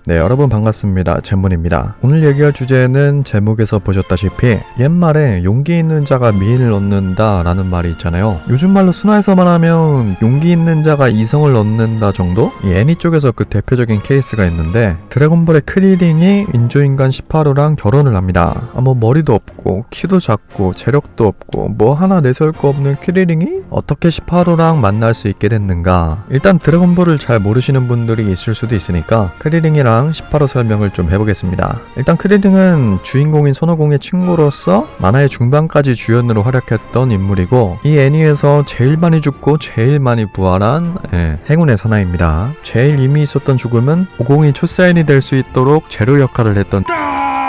네, 여러분 반갑습니다. 잼문입니다. 오늘 얘기할 주제는 제목에서 보셨다시피 옛말에 용기 있는 자가 미인을 얻는다 라는 말이 있잖아요. 요즘 말로 순화해서만 하면 용기 있는 자가 이성을 얻는다 정도? 이 애니 쪽에서 그 대표적인 케이스가 있는데 드래곤볼의 크리링이 인조인간 18호랑 결혼을 합니다. 뭐 머리도 없고 키도 작고 재력도 없고 뭐 하나 내세울 거 없는 크리링이 어떻게 18호랑 만날 수 있게 됐는가? 일단 드래곤볼을 잘 모르시는 분들이 있을 수도 있으니까 크리링이랑 18호 설명을 좀 해보겠습니다. 일단 크리링은 주인공인 손오공의 친구로서 만화의 중반까지 주연으로 활약했던 인물이고 이 애니에서 제일 많이 죽고 제일 많이 부활한 행운의 사나이입니다. 제일 의미 있었던 죽음은 오공이 초사인이 될 수 있도록 제로 역할을 했던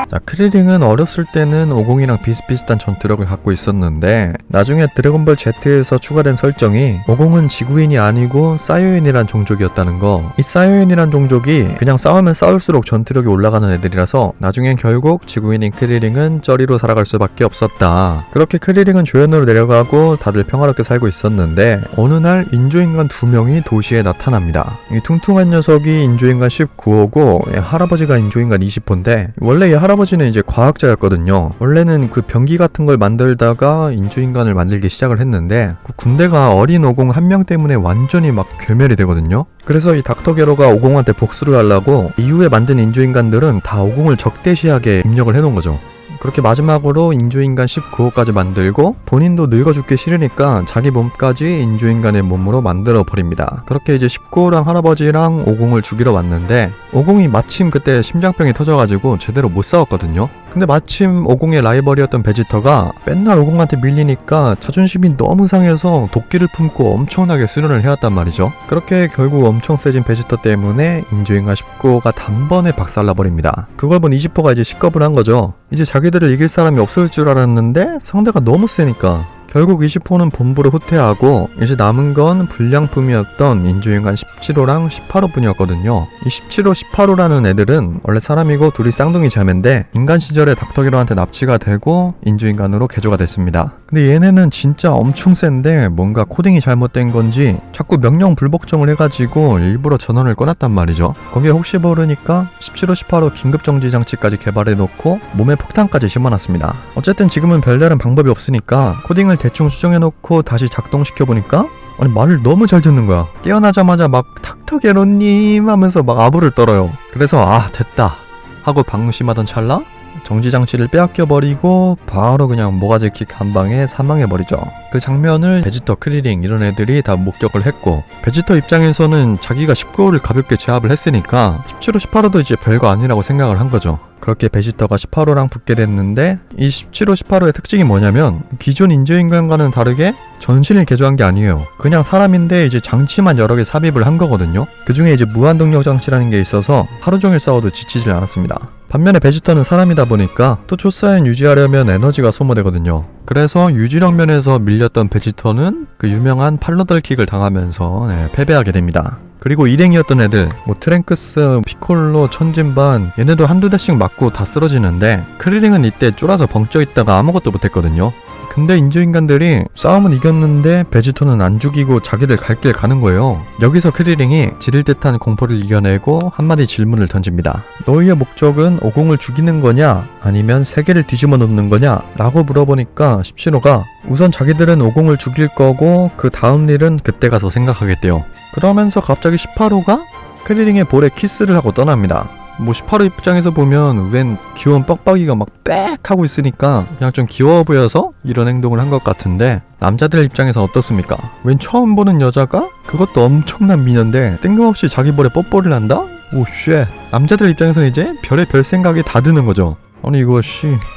자, 크리링은 어렸을 때는 오공이랑 비슷비슷한 전투력을 갖고 있었는데 나중에 드래곤볼 Z에서 추가된 설정이 오공은 지구인이 아니고 사이오인이란 종족이었다는 거. 이 사이오인이란 종족이 그냥 싸우면 싸울수록 전투력이 올라가는 애들이라서 나중엔 결국 지구인인 크리링은 쩌리로 살아갈 수밖에 없었다. 그렇게 크리링은 조연으로 내려가고 다들 평화롭게 살고 있었는데 어느 날 인조인간 2명이 도시에 나타납니다. 이 퉁퉁한 녀석이 인조인간 19호고 할아버지가 인조인간 20호인데 원래 이 할아버지는 이제 과학자였거든요. 원래는 그 병기 같은 걸 만들다가 인조인간을 만들기 시작을 했는데 그 군대가 어린 오공 한 명 때문에 완전히 막 괴멸이 되거든요. 그래서 이 닥터 게로가 오공한테 복수를 하려고 이후에 만든 인조인간들은 다 오공을 적대시하게 입력을 해놓은 거죠. 그렇게 마지막으로 인조인간 19호까지 만들고 본인도 늙어 죽기 싫으니까 자기 몸까지 인조인간의 몸으로 만들어 버립니다. 그렇게 이제 19호랑 할아버지랑 오공을 죽이러 왔는데 오공이 마침 그때 심장병이 터져가지고 제대로 못 싸웠거든요. 근데 마침 오공의 라이벌이었던 베지터가 맨날 오공한테 밀리니까 자존심이 너무 상해서 도끼를 품고 엄청나게 수련을 해왔단 말이죠. 그렇게 결국 엄청 세진 베지터 때문에 인조인간 19호가 단번에 박살나버립니다. 그걸 본 20호가 이제 식겁을 한 거죠. 이제 자기들을 이길 사람이 없을 줄 알았는데 상대가 너무 세니까 결국 20호는 본부를 후퇴하고 이제 남은 건 불량품이었던 인조인간 17호랑 18호 뿐이었거든요. 이 17호, 18호라는 애들은 원래 사람이고 둘이 쌍둥이 자매인데 인간 시절에 닥터게로한테 납치가 되고 인조인간으로 개조가 됐습니다. 근데 얘네는 진짜 엄청 센데 뭔가 코딩이 잘못된 건지 자꾸 명령 불복종을 해가지고 일부러 전원을 꺼놨단 말이죠. 거기에 혹시 모르니까 17호, 18호 긴급정지 장치까지 개발해놓고 몸에 폭탄까지 심어놨습니다. 어쨌든 지금은 별다른 방법이 없으니까 코딩을 대충 수정해놓고 다시 작동시켜보니까 아니 말을 너무 잘 듣는 거야. 깨어나자마자 막 닥터게로님 하면서 막 아부를 떨어요. 그래서 아 됐다 하고 방심하던 찰나 정지장치를 빼앗겨버리고 바로 그냥 모가지킥 한 방에 사망해버리죠. 그 장면을 베지터, 크리링 이런 애들이 다 목격을 했고 베지터 입장에서는 자기가 19호를 가볍게 제압을 했으니까 17호, 18호도 이제 별거 아니라고 생각을 한 거죠. 그렇게 베지터가 18호랑 붙게 됐는데 이 17호, 18호의 특징이 뭐냐면 기존 인조인간과는 다르게 전신을 개조한 게 아니에요. 그냥 사람인데 이제 장치만 여러 개 삽입을 한 거거든요. 그 중에 이제 무한동력 장치라는 게 있어서 하루 종일 싸워도 지치질 않았습니다. 반면에 베지터는 사람이다 보니까 또 초사인 유지하려면 에너지가 소모되거든요. 그래서 유지력 면에서 밀렸던 베지터는 그 유명한 팔로덜킥을 당하면서 패배하게 됩니다. 그리고 일행이었던 애들 뭐 트랭크스, 피콜로, 천진반 얘네도 한두 대씩 맞고 다 쓰러지는데 크리링은 이때 쫄아서 벙쪄 있다가 아무것도 못했거든요. 근데 인조인간들이 싸움은 이겼는데 베지터는 안 죽이고 자기들 갈 길 가는 거예요. 여기서 크리링이 지릴 듯한 공포를 이겨내고 한마디 질문을 던집니다. 너희의 목적은 오공을 죽이는 거냐 아니면 세계를 뒤집어 놓는 거냐 라고 물어보니까 17호가 우선 자기들은 오공을 죽일 거고 그 다음 일은 그때 가서 생각하겠대요. 그러면서 갑자기 18호가 크리링의 볼에 키스를 하고 떠납니다. 뭐 18호 입장에서 보면 웬 귀여운 뻑뻑이가 막 빽 하고 있으니까 그냥 좀 귀여워 보여서 이런 행동을 한 것 같은데 남자들 입장에서 어떻습니까? 웬 처음 보는 여자가 그것도 엄청난 미녀인데 뜬금없이 자기 볼에 뽀뽀를 한다? 오 쉣. 남자들 입장에서는 이제 별의별 생각이 다 드는 거죠. 아니 이거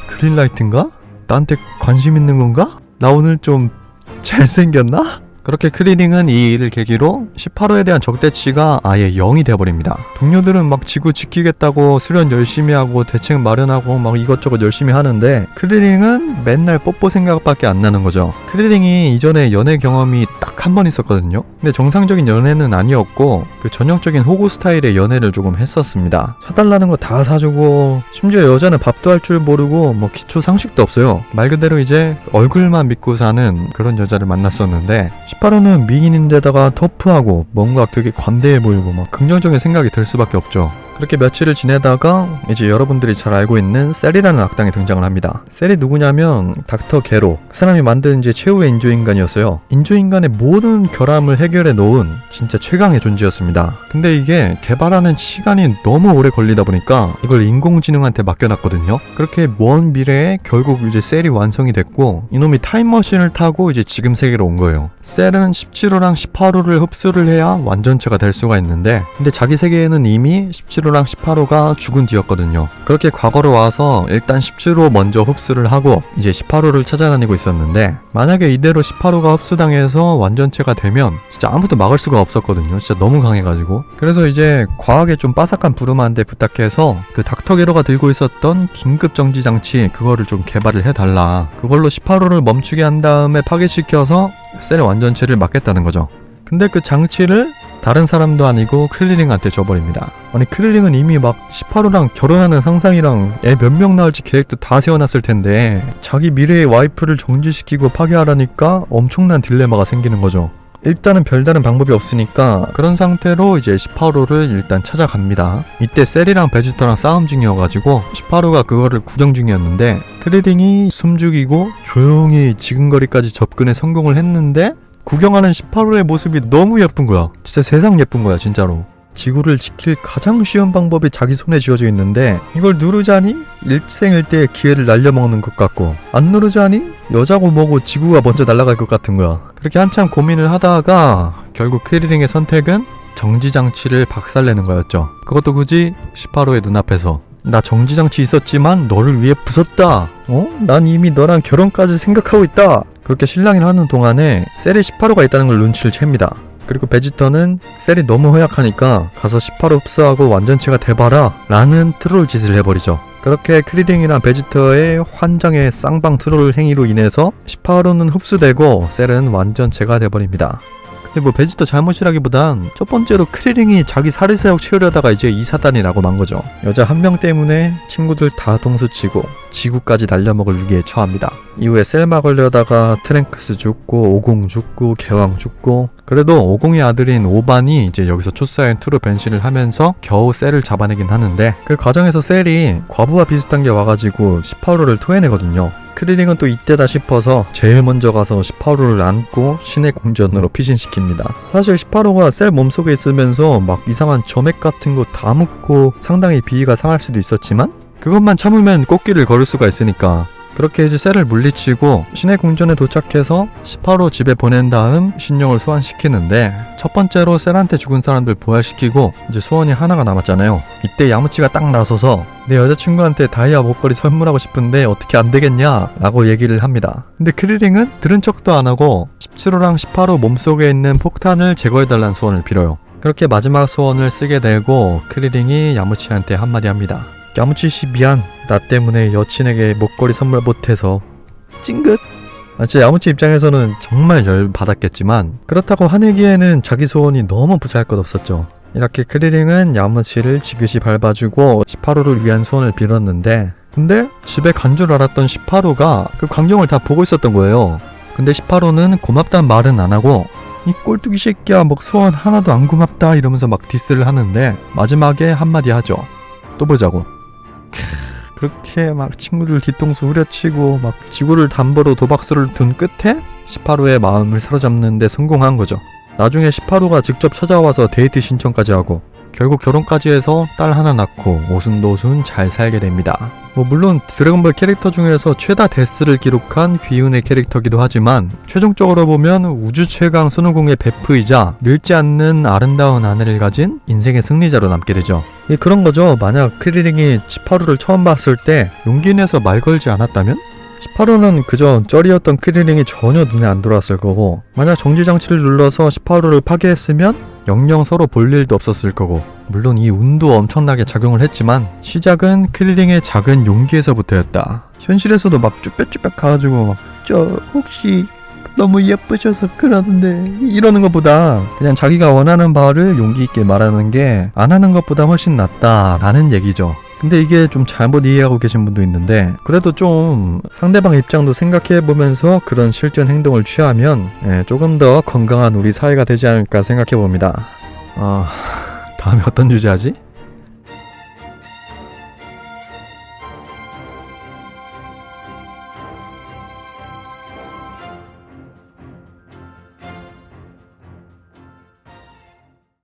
그린라이트인가? 나한테 관심 있는 건가? 나 오늘 좀 잘생겼나? 그렇게 크리링은 이 일을 계기로 18호에 대한 적대치가 아예 0이 돼버립니다. 동료들은 막 지구 지키겠다고 수련 열심히 하고 대책 마련하고 막 이것저것 열심히 하는데 크리링은 맨날 뽀뽀 생각밖에 안 나는 거죠. 크리링이 이전에 연애 경험이 딱 한 번 있었거든요. 근데 정상적인 연애는 아니었고 그 전형적인 호구 스타일의 연애를 조금 했었습니다. 사달라는 거 다 사주고 심지어 여자는 밥도 할 줄 모르고 뭐 기초 상식도 없어요. 말 그대로 이제 얼굴만 믿고 사는 그런 여자를 만났었는데 18호는 미인인데다가 터프하고 뭔가 되게 관대해 보이고 막 긍정적인 생각이 들 수밖에 없죠. 그렇게 며칠을 지내다가 이제 여러분들이 잘 알고 있는 셀이라는 악당이 등장을 합니다. 셀이 누구냐면 닥터 게로, 그 사람이 만든 이제 최후의 인조인간이었어요. 인조인간의 모든 결함을 해결해 놓은 진짜 최강의 존재였습니다. 근데 이게 개발하는 시간이 너무 오래 걸리다 보니까 이걸 인공지능한테 맡겨놨거든요. 그렇게 먼 미래에 결국 이제 셀이 완성이 됐고 이놈이 타임머신을 타고 이제 지금 세계로 온 거예요. 셀은 17호랑 18호를 흡수를 해야 완전체가 될 수가 있는데 근데 자기 세계에는 이미 17호랑 18호가 죽은 뒤였거든요. 그렇게 과거로 와서 일단 17호 먼저 흡수를 하고 이제 18호를 찾아다니고 있었는데 만약에 이대로 18호가 흡수당해서 완전체가 되면 진짜 아무도 막을 수가 없었거든요. 진짜 너무 강해가지고. 그래서 이제 과학에 좀 빠삭한 부르마한테 부탁해서 그 닥터 게로가 들고 있었던 긴급 정지 장치 그거를 좀 개발을 해달라. 그걸로 18호를 멈추게 한 다음에 파괴시켜서 셀의 완전체를 막겠다는 거죠. 근데 그 장치를 다른 사람도 아니고 크릴링한테 줘버립니다. 아니 크릴링은 이미 막 18호랑 결혼하는 상상이랑 애 몇 명 낳을지 계획도 다 세워놨을 텐데 자기 미래의 와이프를 정지시키고 파괴하라니까 엄청난 딜레마가 생기는 거죠. 일단은 별다른 방법이 없으니까 그런 상태로 이제 18호를 일단 찾아갑니다. 이때 셀이랑 베지터랑 싸움 중이어가지고 18호가 그거를 구경 중이었는데 크릴링이 숨죽이고 조용히 지근거리까지 접근에 성공을 했는데 구경하는 18호의 모습이 너무 예쁜 거야. 진짜 세상 예쁜 거야 진짜로. 지구를 지킬 가장 쉬운 방법이 자기 손에 쥐어져 있는데 이걸 누르자니 일생일대의 기회를 날려먹는 것 같고 안 누르자니 여자고 뭐고 지구가 먼저 날아갈 것 같은 거야. 그렇게 한참 고민을 하다가 결국 크릴링의 선택은 정지장치를 박살내는 거였죠. 그것도 굳이 18호의 눈앞에서. 나 정지장치 있었지만 너를 위해 부쉈다. 난 이미 너랑 결혼까지 생각하고 있다. 그렇게 실랑이를 하는 동안에 셀이 18호가 있다는 걸 눈치를 챕니다. 그리고 베지터는 셀이 너무 허약하니까 가서 18호 흡수하고 완전체가 돼봐라 라는 트롤 짓을 해버리죠. 그렇게 크릴링이랑 베지터의 환장의 쌍방 트롤 행위로 인해서 18호는 흡수되고 셀은 완전체가 돼버립니다. 근데 뭐 베지터 잘못이라기보단 첫 번째로 크릴링이 자기 사리사욕 채우려다가 이제 이 사단이 나고 만 거죠. 여자 한 명 때문에 친구들 다 동수치고 지구까지 날려먹을 위기에 처합니다. 이후에 셀마 걸려다가 트랭크스 죽고 오공 죽고 개왕 죽고 그래도 오공의 아들인 오반이 이제 여기서 초사인 투로 변신을 하면서 겨우 셀을 잡아내긴 하는데 그 과정에서 셀이 과부와 비슷한 게 와가지고 18호를 토해내거든요. 크릴링은 또 이때다 싶어서 제일 먼저 가서 18호를 안고 신의 궁전으로 피신시킵니다. 사실 18호가 셀 몸속에 있으면서 막 이상한 점액 같은 거 다 묻고 상당히 비위가 상할 수도 있었지만 그것만 참으면 꽃길을 걸을 수가 있으니까 그렇게 이제 셀을 물리치고 신의 궁전에 도착해서 18호 집에 보낸 다음 신령을 소환시키는데 첫 번째로 셀한테 죽은 사람들 부활시키고 이제 소원이 하나가 남았잖아요. 이때 야무치가 딱 나서서 내 여자친구한테 다이아 목걸이 선물하고 싶은데 어떻게 안 되겠냐 라고 얘기를 합니다. 근데 크릴링은 들은 척도 안 하고 17호랑 18호 몸속에 있는 폭탄을 제거해달라는 소원을 빌어요. 그렇게 마지막 소원을 쓰게 되고 크릴링이 야무치한테 한마디 합니다. 야무치씨 미안. 나 때문에 여친에게 목걸이 선물 못해서 찡긋. 진짜 야무치 입장에서는 정말 열받았겠지만 그렇다고 화내기에는 자기 소원이 너무 보잘것없었죠. 이렇게 크릴링은 야무치를 지그시 밟아주고 18호를 위한 소원을 빌었는데 근데 집에 간 줄 알았던 18호가 그 광경을 다 보고 있었던 거예요. 근데 18호는 고맙다는 말은 안 하고 이 꼴뚜기 새끼야 뭐 소원 하나도 안 고맙다 이러면서 막 디스를 하는데 마지막에 한마디 하죠. 또 보자고. 그렇게 막 친구들 뒤통수 후려치고 막 지구를 담보로 도박수를 둔 끝에 18호의 마음을 사로잡는 데 성공한 거죠. 나중에 18호가 직접 찾아와서 데이트 신청까지 하고 결국 결혼까지 해서 딸 하나 낳고 오순도순 잘 살게 됩니다. 뭐 물론 드래곤볼 캐릭터 중에서 최다 데스를 기록한 비운의 캐릭터기도 하지만 최종적으로 보면 우주 최강 손오공의 베프이자 늙지 않는 아름다운 아내를 가진 인생의 승리자로 남게 되죠. 그런 거죠. 만약 크릴링이 18호를 처음 봤을 때 용기 내서 말 걸지 않았다면 18호는 그저 쩔이었던 크릴링이 전혀 눈에 안 들어왔을 거고 만약 정지장치를 눌러서 18호를 파괴했으면 영영 서로 볼 일도 없었을 거고 물론 이 운도 엄청나게 작용을 했지만 시작은 크릴링의 작은 용기에서부터였다. 현실에서도 막 쭈뼛쭈뼛 가가지고 막 저 혹시 너무 예쁘셔서 그러는데 이러는 것보다 그냥 자기가 원하는 바를 용기 있게 말하는 게 안 하는 것보다 훨씬 낫다라는 얘기죠. 근데 이게 좀 잘못 이해하고 계신 분도 있는데 그래도 좀 상대방 입장도 생각해보면서 그런 실전 행동을 취하면 조금 더 건강한 우리 사회가 되지 않을까 생각해봅니다. 다음에 어떤 주제 하지?